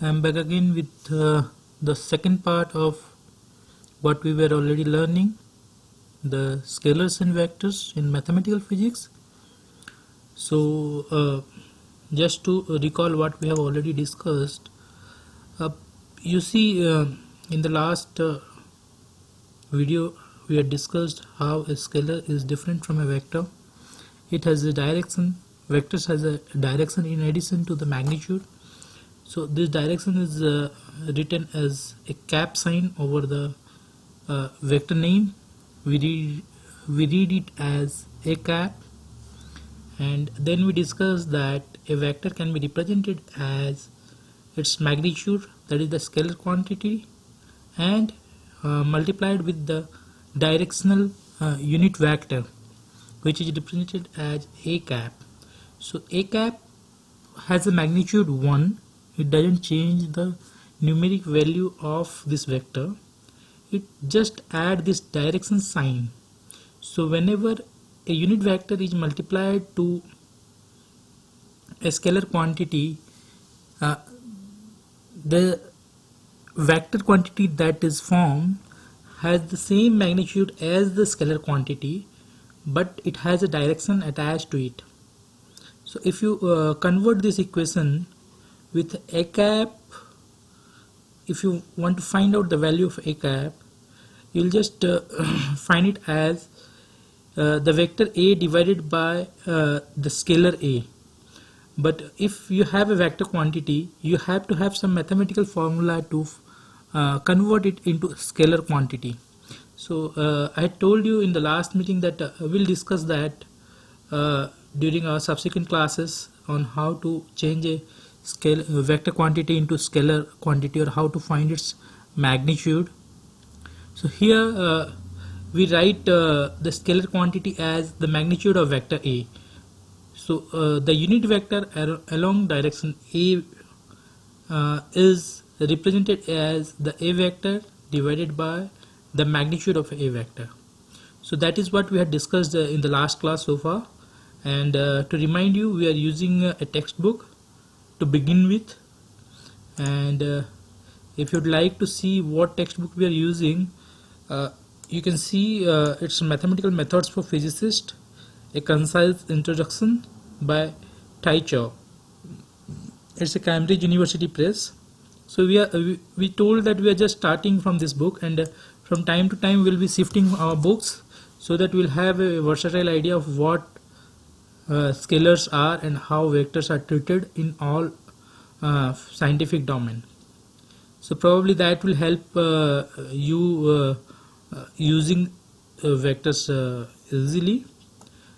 I'm back again with the second part of what we were already learning, the scalars and vectors in mathematical physics. So just to recall what we have already discussed, uh, you see in the last video we had discussed how a scalar is different from a vector. It has a direction, vectors has a direction in addition to the magnitude. So this direction is written as a cap sign over the vector name. We read it as a cap, and then we discuss that a vector can be represented as its magnitude, that is the scalar quantity, and multiplied with the directional unit vector, which is represented as a cap. So a cap has a magnitude 1. It doesn't change the numeric value of this vector. It just add this direction sign. So whenever a unit vector is multiplied to a scalar quantity, the vector quantity that is formed has the same magnitude as the scalar quantity, but it has a direction attached to it. So if you convert this equation with a cap, if you want to find out the value of a cap, you'll just find it as the vector a divided by the scalar a. But if you have a vector quantity, you have to have some mathematical formula to convert it into scalar quantity. So I told you in the last meeting that we'll discuss that during our subsequent classes on how to change a vector quantity into scalar quantity, or how to find its magnitude. So here we write the scalar quantity as the magnitude of vector a. So the unit vector along direction a is represented as the a vector divided by the magnitude of a vector. So that is what we had discussed in the last class so far. And to remind you, we are using a textbook to begin with, and if you'd like to see what textbook we are using, you can see it's Mathematical Methods for Physicists, a concise introduction by Tai Chow. It's a Cambridge University Press. So we told that we are just starting from this book, and from time to time we'll be shifting our books so that we'll have a versatile idea of what scalars are and how vectors are treated in all scientific domain. So probably that will help you using vectors easily.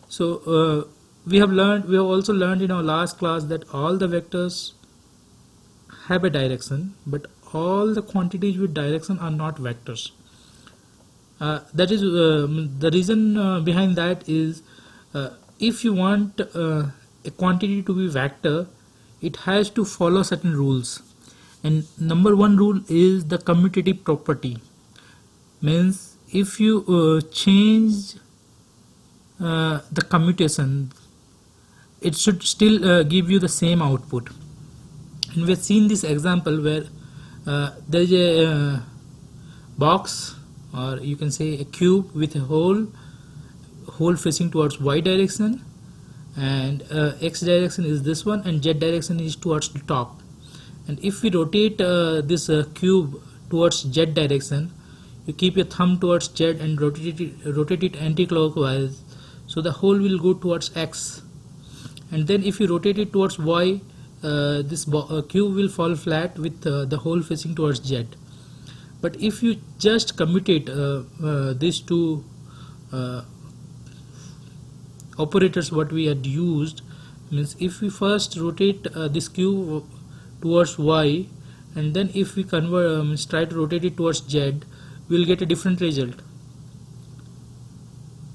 So we have also learned in our last class that all the vectors have a direction, but all the quantities with direction are not vectors. That is the reason behind that is if you want a quantity to be vector, it has to follow certain rules, and number one rule is the commutative property. Means if you change the commutation, it should still give you the same output. And we've seen this example where there is a box, or you can say a cube with a hole facing towards y direction, and x direction is this one, and z direction is towards the top. And if we rotate this cube towards z direction, you keep your thumb towards z and rotate it anti-clockwise, so the hole will go towards x. And then if you rotate it towards y, this cube will fall flat with the hole facing towards z. But if you just commutate these two operators what we had used, means if we first rotate this cube towards y, and then if we convert try to rotate it towards z, we will get a different result.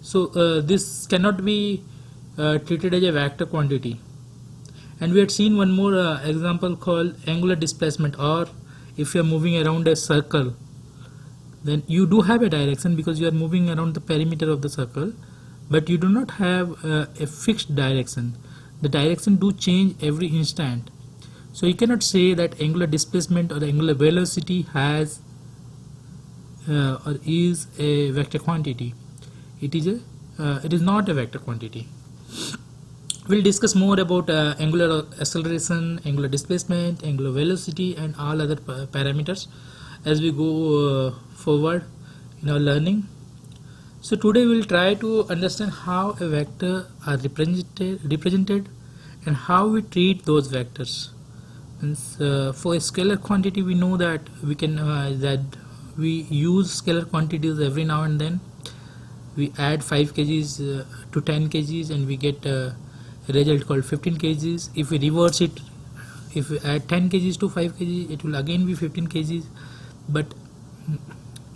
So this cannot be treated as a vector quantity. And we had seen one more example called angular displacement, or if you are moving around a circle, then you do have a direction because you are moving around the perimeter of the circle, but you do not have a fixed direction. The direction do change every instant. So you cannot say that angular displacement or angular velocity has or is a vector quantity. It is not a vector quantity. We'll discuss more about angular acceleration, angular displacement, angular velocity, and all other parameters as we go forward in our learning. So today we'll try to understand how a vector are represented and how we treat those vectors. For a scalar quantity, we know that we use scalar quantities every now and then. We add 5 kgs to 10 kgs and we get a result called 15 kgs. If we reverse it, if we add 10 kgs to 5 kgs, it will again be 15 kgs. But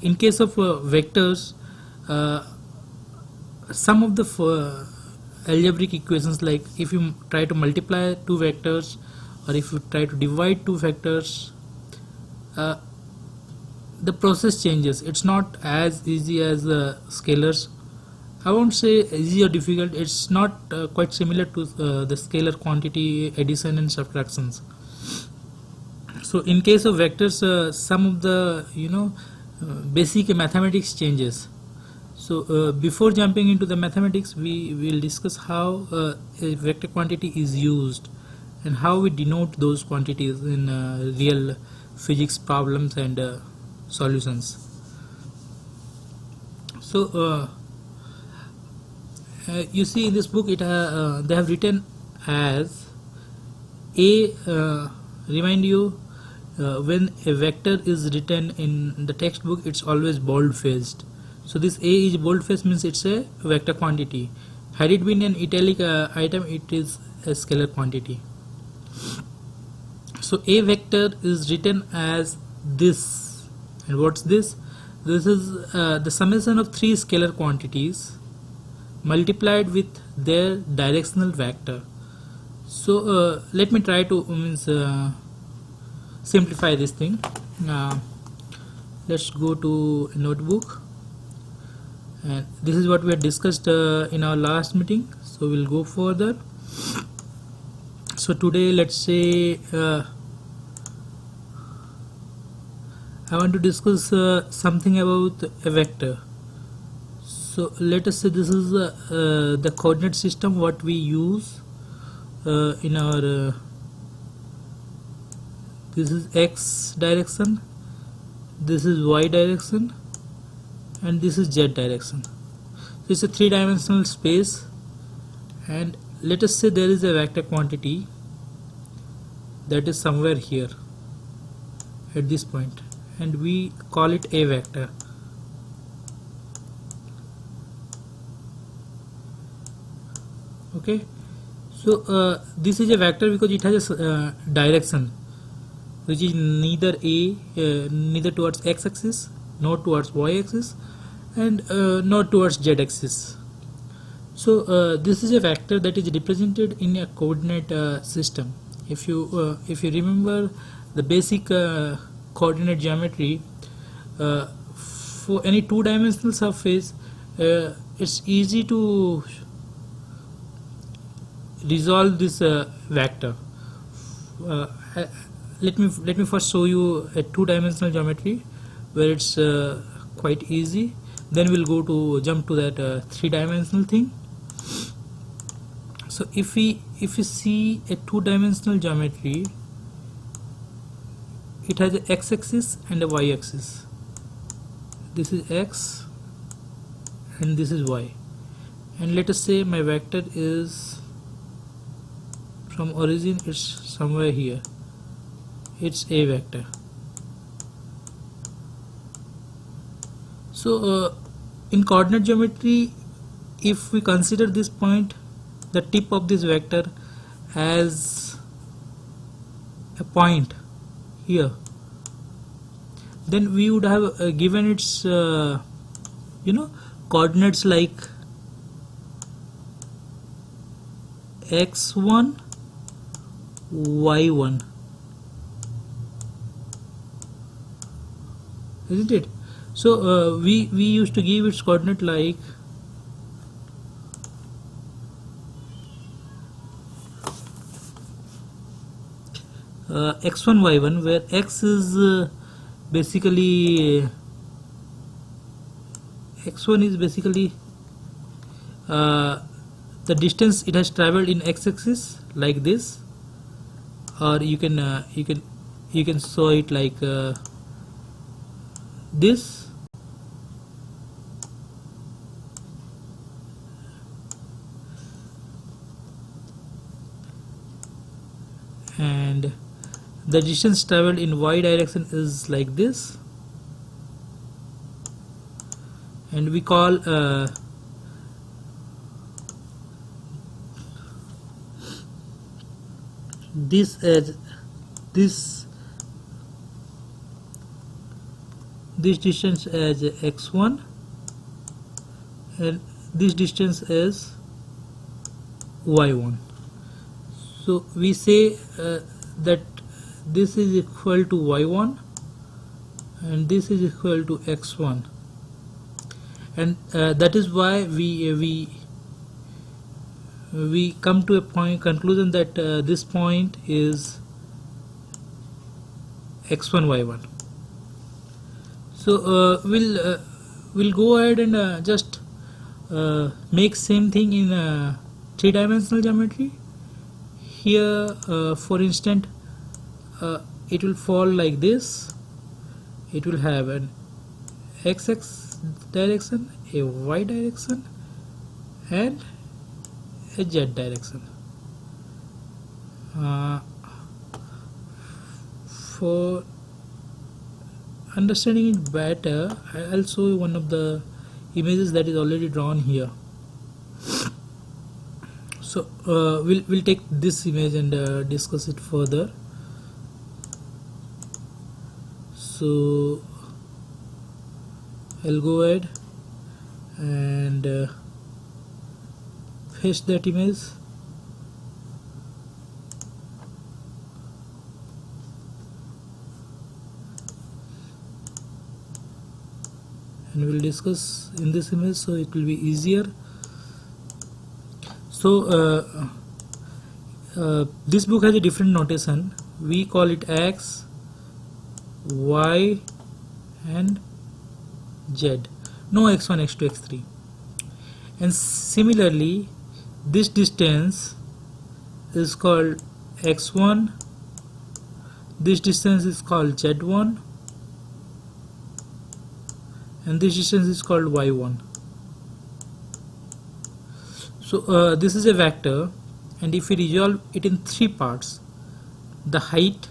in case of vectors, some of the algebraic equations, like if you try to multiply two vectors or if you try to divide two vectors, the process changes. It's not as easy as scalars. I won't say easy or difficult. It's not quite similar to the scalar quantity addition and subtractions. So in case of vectors, some of the basic mathematics changes. So before jumping into the mathematics, we will discuss how a vector quantity is used and how we denote those quantities in real physics problems and solutions. So you see in this book, they have written as a remind you, when a vector is written in the textbook, it's always bold faced. So this a is bold faced means it's a vector quantity. Had it been an italic item, it is a scalar quantity. So a vector is written as this. And what's this? This is the summation of three scalar quantities multiplied with their directional vector. So let me try to simplify this thing. Let's go to a notebook, and this is what we had discussed in our last meeting. So we'll go further. So today, let's say I want to discuss something about a vector. So let us say this is the coordinate system what we use in our this is x direction, this is y direction, and this is z direction. So it's a three-dimensional space, and let us say there is a vector quantity that is somewhere here at this point, and we call it a vector. Okay, so this is a vector because it has a direction which is neither towards x-axis nor towards y-axis and nor towards z-axis. So this is a vector that is represented in a coordinate system. If you remember the basic coordinate geometry, for any two-dimensional surface, it's easy to resolve this vector. Let me first show you a two-dimensional geometry where it's quite easy. Then we'll jump to that three-dimensional thing. So if we see a two-dimensional geometry, it has an x-axis and a y-axis. This is x and this is y. And let us say my vector is from origin, it's somewhere here. It's a vector. So in coordinate geometry, if we consider this point, the tip of this vector, as a point here, then we would have given its coordinates like x1, y1, isn't it? So we used to give its coordinate like x1 y1, where x is basically x1 is basically the distance it has traveled in x-axis, like this, or you can show it like this. And the distance traveled in y direction is like this, and we call this as this distance as x1, and this distance as y1. So we say that this is equal to y1 and this is equal to x1, and that is why we come to a conclusion that this point is x1 y1. So we'll go ahead and just make same thing in three-dimensional geometry. Here for instance it will fall like this. It will have an x direction, a y direction, and a z direction. For understanding it better, I'll show you one of the images that is already drawn here. So we'll take this image and discuss it further. So I'll go ahead and paste that image. And we'll discuss in this image, so it will be easier. So this book has a different notation. We call it x, y, and z. No x1, x2, x3. And similarly, this distance is called x1. This distance is called z1. And this distance is called y1. So this is a vector, and if we resolve it in three parts: the height,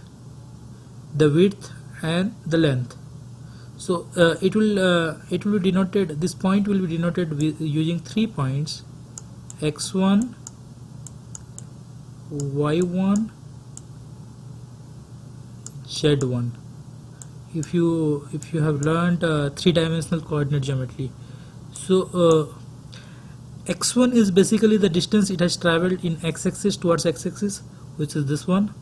the width, and the length. So it will be denoted, this point will be denoted with using 3 points: x1, y1, z1. If you have learned three-dimensional coordinate geometry. So x1 is basically the distance it has traveled in x-axis towards x-axis, which is this one.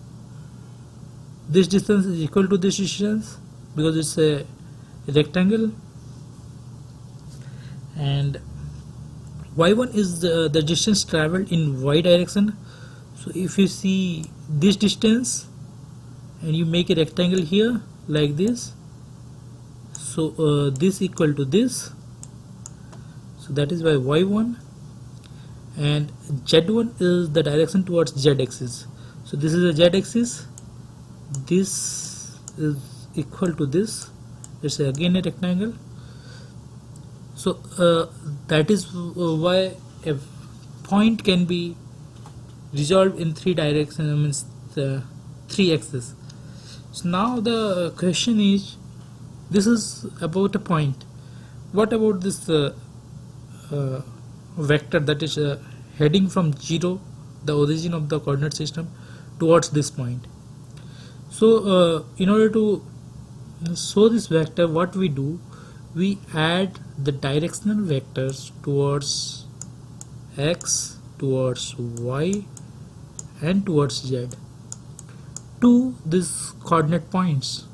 This distance is equal to this distance because it's a rectangle. And y1 is the distance traveled in y direction. So if you see this distance and you make a rectangle here like this, so this equal to this, so that is why y1. And z1 is the direction towards z-axis. So this is a z-axis, this is equal to this. It's again a rectangle. So that is why a point can be resolved in three directions, means the three axes. So now the question is, this is about a point. What about this vector that is heading from 0, the origin of the coordinate system, towards this point? So in order to show this vector, what we do, we add the directional vectors towards x, towards y, and towards z to these coordinate points.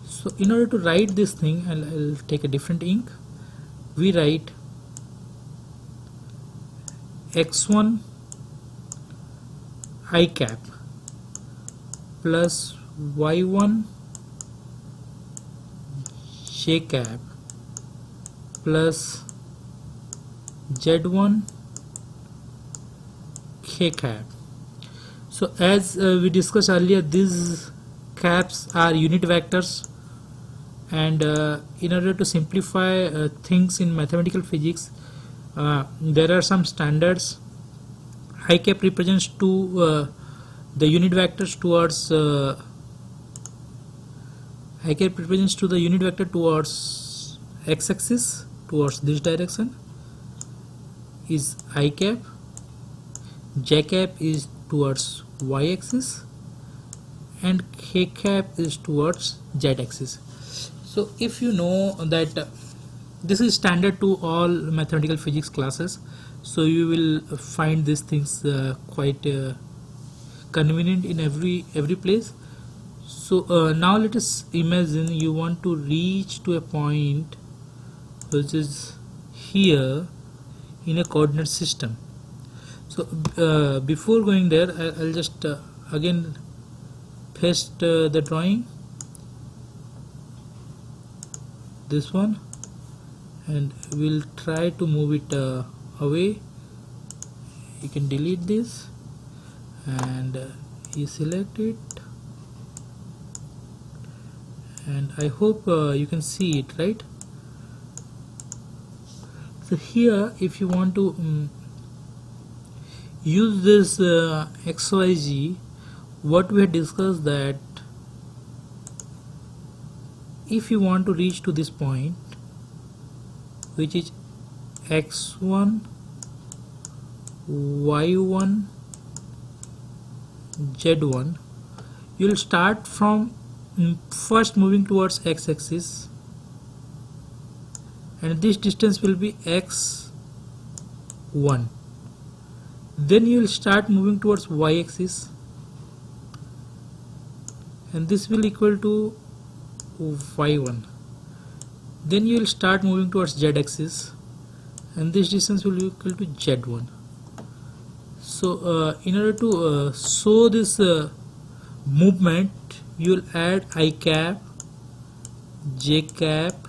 So in order to write this thing, I'll take a different ink. We write x1 I cap plus y1 j cap plus z1 k cap. So as we discussed earlier, these caps are unit vectors, and in order to simplify things in mathematical physics, there are some standards. I cap represents the unit vectors towards I cap represents to the unit vector towards x-axis, towards this direction is I cap. J cap is towards y-axis, and k cap is towards z-axis. So if you know that this is standard to all mathematical physics classes, so you will find these things quite convenient in every place. So now let us imagine you want to reach to a point which is here in a coordinate system. So before going there, I'll just again paste the drawing, this one, and we'll try to move it away. You can delete this and you select it, and I hope you can see it, right? So here if you want to use this XYZ, what we had discussed, that if you want to reach to this point which is x1 y1 z1, you'll start from first moving towards x-axis, and this distance will be x1. Then you will start moving towards y-axis, and this will equal to y1. Then you will start moving towards z-axis, and this distance will be equal to z1. So in order to show this movement, you will add I cap, j cap,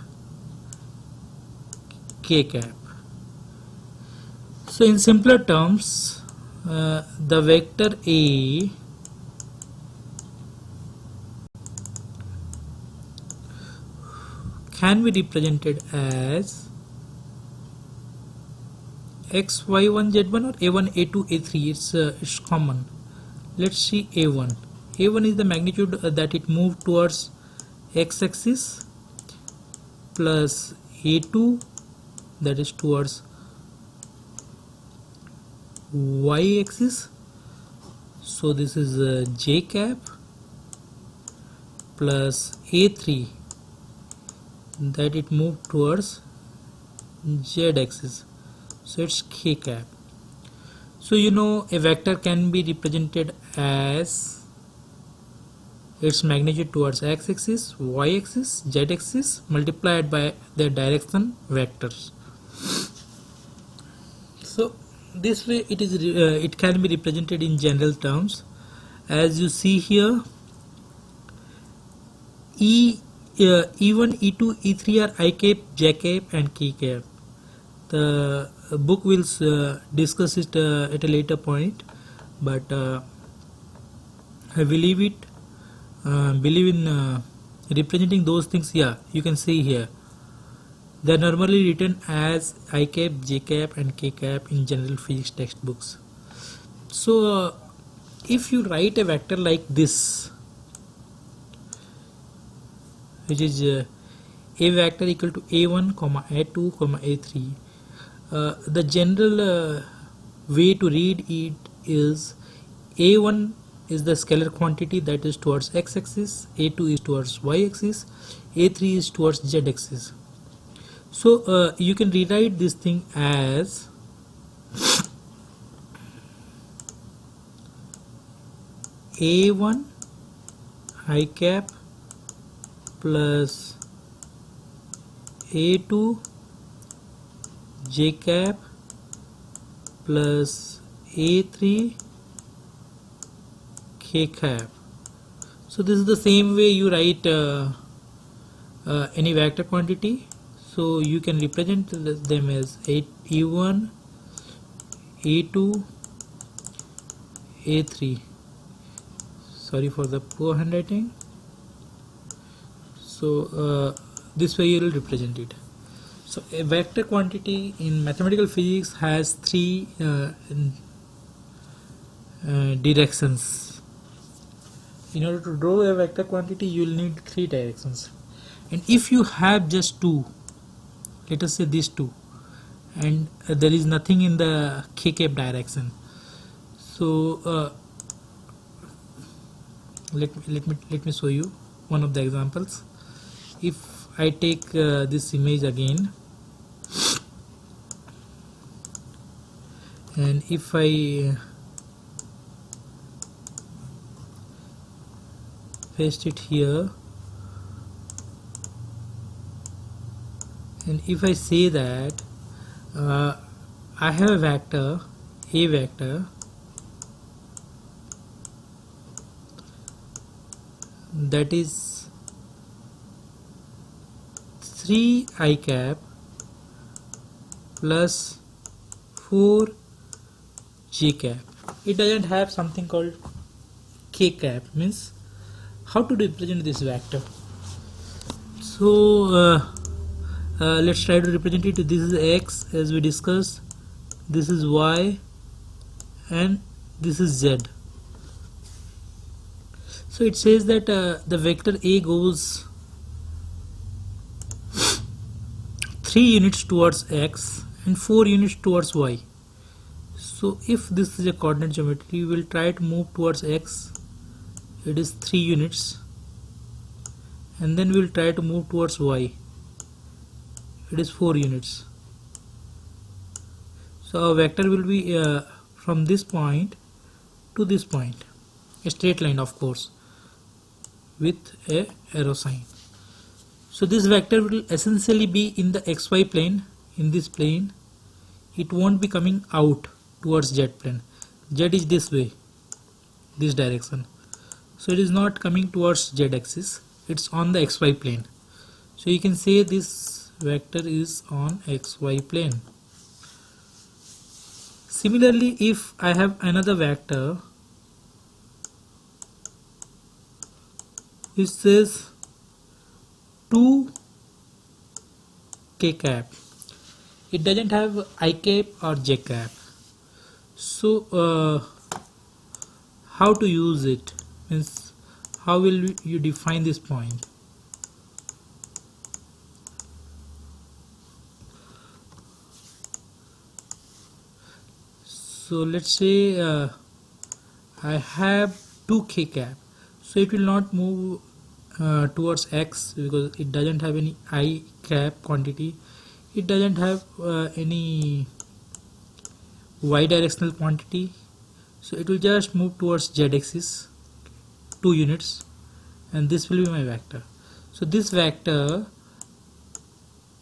k cap. So in simpler terms, the vector A can be represented as x, y1, z1, or a1, a2, a3. It's common. Let's see a1. a1 is the magnitude that it moved towards x-axis, plus a2, that is towards y-axis. So this is j cap, plus a3, that it moved towards z-axis, so it's k cap. So you know a vector can be represented as its magnitude towards x-axis, y-axis, z-axis multiplied by their direction vectors. So this way it is it can be represented in general terms. As you see here, E1, E2, E3 are I cap, J cap, and K cap. The book will discuss it at a later point, but I believe in representing those things. Yeah, you can see here they are normally written as I cap, J cap, and K cap in general physics textbooks. So if you write a vector like this, which is a vector equal to a1, a2, a3, the general way to read it is a1 is the scalar quantity that is towards x-axis, a2 is towards y-axis, a3 is towards z-axis. So you can rewrite this thing as a1 I cap plus a2 j cap plus a3 k cap. So this is the same way you write any vector quantity. So you can represent them as A1, A2, A3. Sorry for the poor handwriting. So this way you will represent it. So a vector quantity in mathematical physics has three directions. In order to draw a vector quantity, you will need three directions. And if you have just two, let us say these two, and there is nothing in the k-cap direction. So let me show you one of the examples. If I take this image again, and if I paste it here, and if I say that I have a vector, a vector that is 3 I cap plus 4 j cap. It doesn't have something called k cap, means how to represent this vector. So let's try to represent it. This is x as we discussed, this is y, and this is z. So it says that the vector A goes 3 units towards x and 4 units towards y. So if this is a coordinate geometry, we will try to move towards x, it is 3 units, and then we will try to move towards y, it is 4 units. So our vector will be from this point to this point, a straight line of course, with a arrow sign. So this vector will essentially be in the xy plane, in this plane. It won't be coming out towards z plane. Z is this way, this direction. So it is not coming towards z axis, it's on the xy plane. So you can say this vector is on xy plane. Similarly, if I have another vector which says 2 k cap, it doesn't have I cap or j cap. So how to use it, means how will you define this point? So let's say I have 2 k cap, so it will not move towards x because it doesn't have any I cap quantity, it doesn't have any y directional quantity, so it will just move towards z axis 2 units, and this will be my vector. So this vector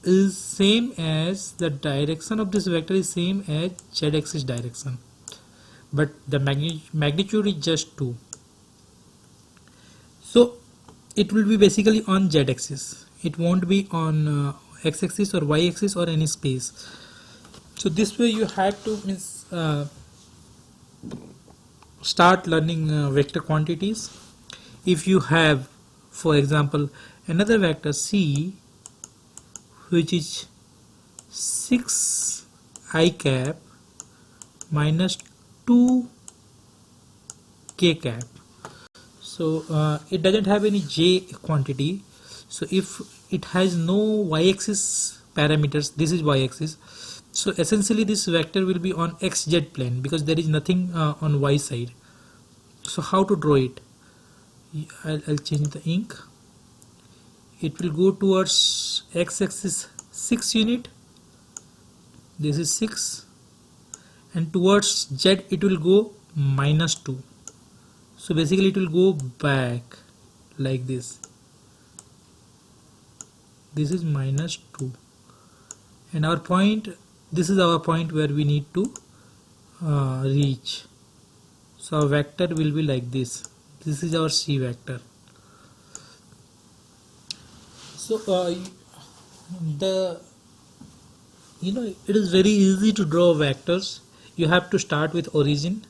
is same as, the direction of this vector is same as z axis direction, but the magnitude is just 2. So it will be basically on z axis, it won't be on x axis or y axis or any space. So this way you have to start learning vector quantities. If you have, for example, another vector c which is 6 I cap minus 2 k cap, so it doesn't have any j quantity. So if it has no y-axis parameters, this is y-axis, so essentially this vector will be on xz plane because there is nothing on y side. So how to draw it? I'll change the ink. It will go towards x-axis 6 unit, this is 6, and towards z it will go minus 2. So basically it will go back like this, this is minus 2, and our point, this is our point where we need to reach. So our vector will be like this, this is our c vector. So the it is very easy to draw vectors. You have to start with origin,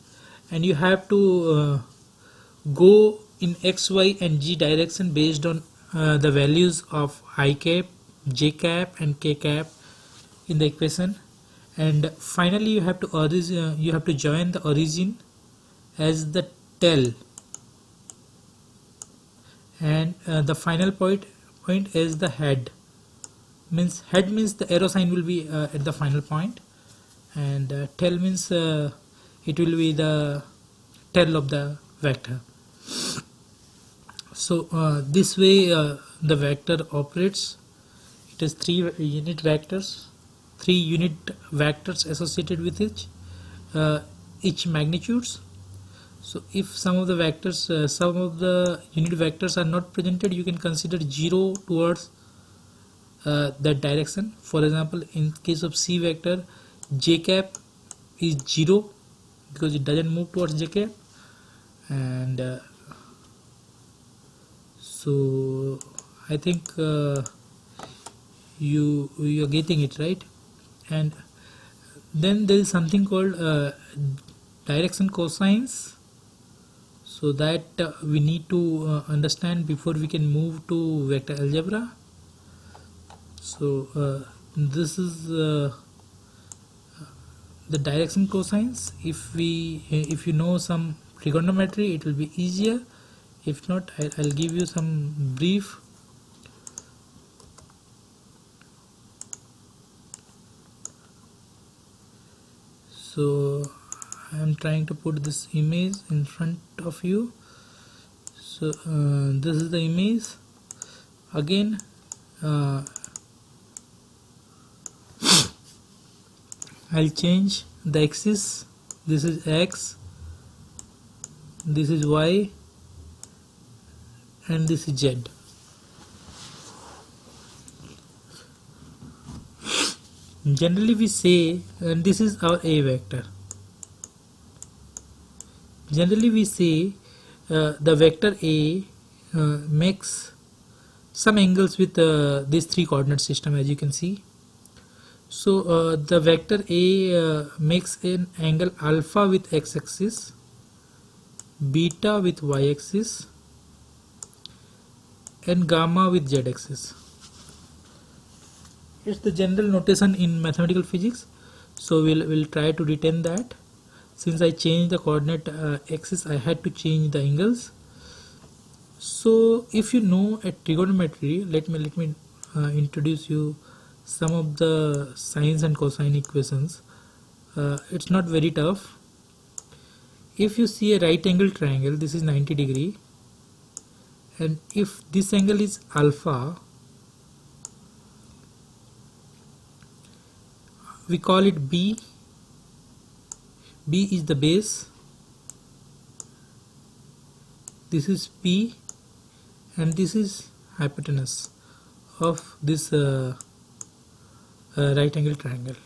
and you have to go in x, y, and z direction based on the values of I cap, j cap, and k cap in the equation. And finally, you have to join the origin as the tail, and the final point is the head. Head means the arrow sign will be at the final point, and tail means it will be the tail of the vector. So this way the vector operates. It is three unit vectors associated with each magnitudes. So if some of the unit vectors are not presented, you can consider 0 towards that direction. For example, in case of C vector, j cap is 0 because it doesn't move towards j cap, and so I think you're getting it right. And then there is something called direction cosines, so that we need to understand before we can move to vector algebra. So this is the direction cosines. If you know some trigonometry, it will be easier. If not, I'll give you some brief. So I am trying to put this image in front of you. So this is the image. Again, I'll change the axis. This is x, this is y, and this is z. Generally we say, and this is our a vector. Generally we say the vector a makes some angles with this three coordinate system, as you can see. So the vector a makes an angle alpha with x-axis, beta with y-axis, and gamma with z-axis. It's the general notation in mathematical physics, so we'll try to retain that. Since I changed the coordinate axis, I had to change the angles. So if you know a trigonometry, let me introduce you some of the sines and cosine equations. It's not very tough. If you see a right angle triangle, this is 90 degree, and if this angle is alpha, we call it b. B is the base, this is p, and this is hypotenuse of this right angle triangle.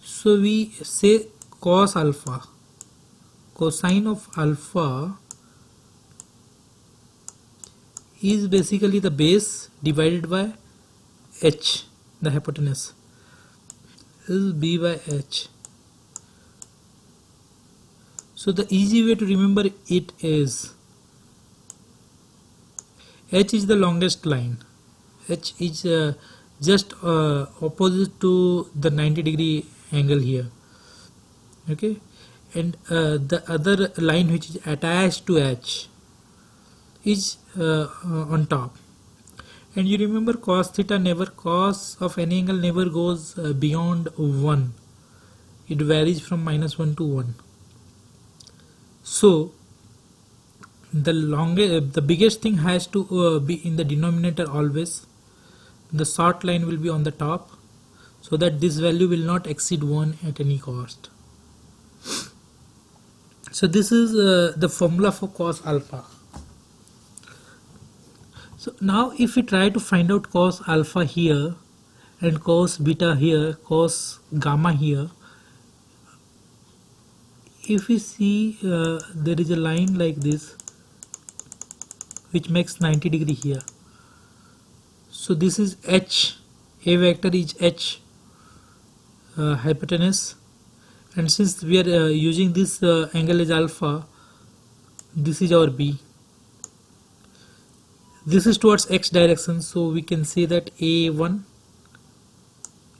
So we say cos alpha, cosine of alpha is basically the base divided by h, the hypotenuse. This is b by h. So the easy way to remember it is h is the longest line. H is just opposite to the 90 degree angle here. Okay, and the other line which is attached to h is on top. And you remember cos of any angle never goes beyond 1. It varies from -1 to 1. So the biggest thing has to be in the denominator always. The short line will be on the top, so that this value will not exceed 1 at any cost. So this is the formula for cos alpha. So now if we try to find out cos alpha here and cos beta here, cos gamma here, if we see there is a line like this which makes 90 degree here, So this is h, a vector is h hypotenuse, and since we are using this angle as alpha, this is our b. This is towards x direction, so we can say that a1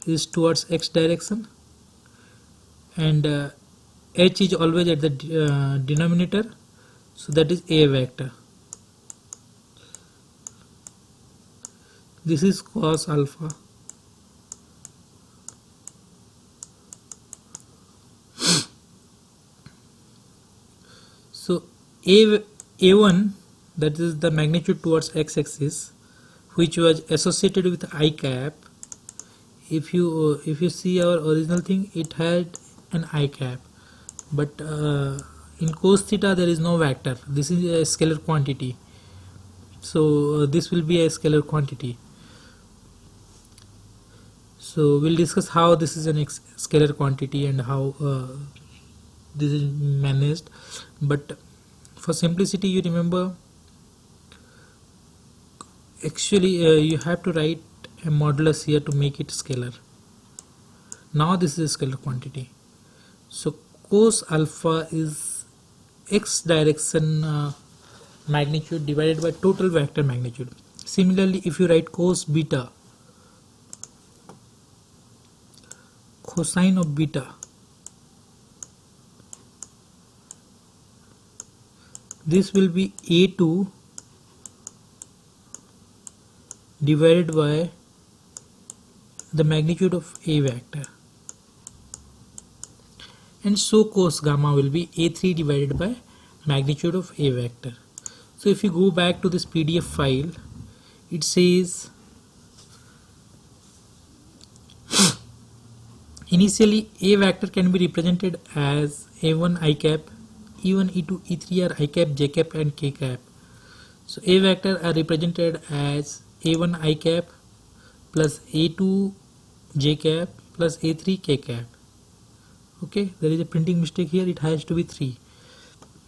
is towards x direction, and h is always at the denominator, so that is a vector. This is cos alpha. So a1, that is the magnitude towards x-axis, which was associated with I cap. If you see our original thing, it had an I cap, but in cos theta there is no vector. This is a scalar quantity, so this will be a scalar quantity. So we'll discuss how this is an scalar quantity and how this is managed, but for simplicity you remember, actually you have to write a modulus here to make it scalar. Now this is a scalar quantity, so cos alpha is x direction magnitude divided by total vector magnitude. Similarly, if you write cos beta, cosine of beta, this will be a2 divided by the magnitude of a vector, and so cos gamma will be a3 divided by magnitude of a vector. So if you go back to this PDF file, it says initially a vector can be represented as a1 I cap, e1, e2, e3 are I cap, j cap and k cap. So a vector are represented as a1 I cap plus a2 j cap plus a3 k cap. Okay, there is a printing mistake here, it has to be 3.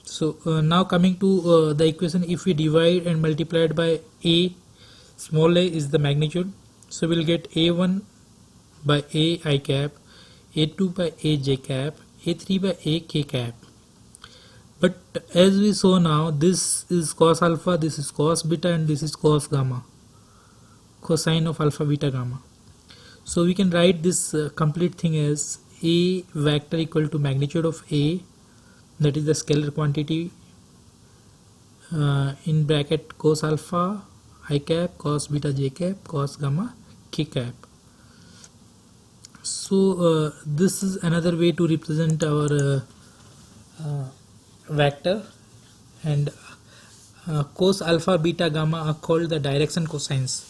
So now coming to the equation, if we divide and multiply it by a, small a is the magnitude, so we'll get a1 by a I cap, a2 by a j cap, a3 by a k cap. But as we saw now, this is cos alpha, this is cos beta, and this is cos gamma, cosine of alpha beta gamma. So we can write this complete thing as a vector equal to magnitude of a, that is the scalar quantity, in bracket cos alpha I cap, cos beta j cap, cos gamma k cap. So this is another way to represent our vector, and cos alpha beta gamma are called the direction cosines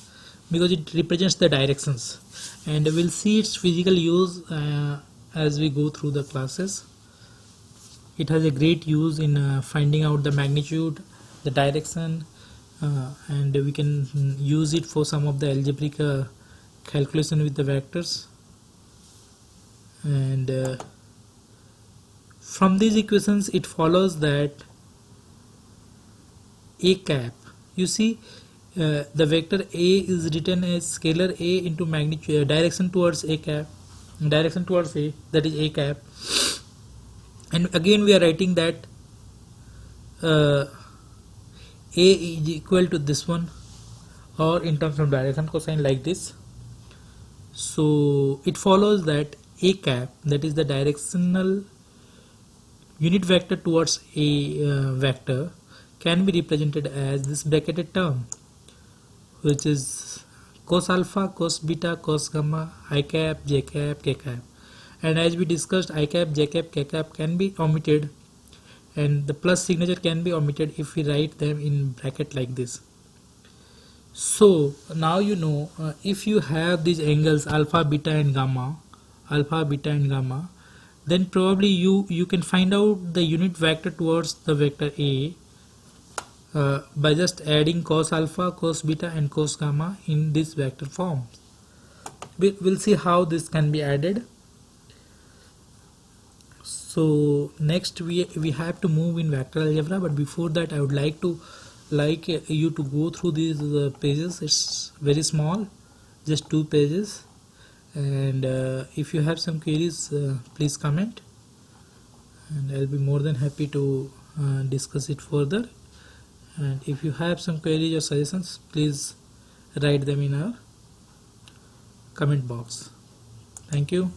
because it represents the directions, and we'll see its physical use as we go through the classes. It has a great use in finding out the magnitude, the direction, and we can use it for some of the algebraic calculation with the vectors. And from these equations it follows that a cap, you see the vector a is written as scalar a into magnitude direction towards a cap, direction towards a, that is a cap, and again we are writing that a is equal to this one, or in terms of direction cosine like this. So it follows that a cap, that is the directional unit vector towards a vector, can be represented as this bracketed term, which is cos alpha, cos beta, cos gamma, I cap, j cap, k cap. And as we discussed, I cap, j cap, k cap can be omitted, and the plus signature can be omitted if we write them in bracket like this. So now you know, if you have these angles alpha, beta and gamma, then probably you can find out the unit vector towards the vector a by just adding cos alpha, cos beta and cos gamma in this vector form. We'll see how this can be added. So next we have to move in vector algebra, but before that I would like to like you to go through these pages. It's very small, just 2 pages. And if you have some queries, please comment, and I'll be more than happy to discuss it further. And if you have some queries or suggestions, please write them in our comment box. Thank you.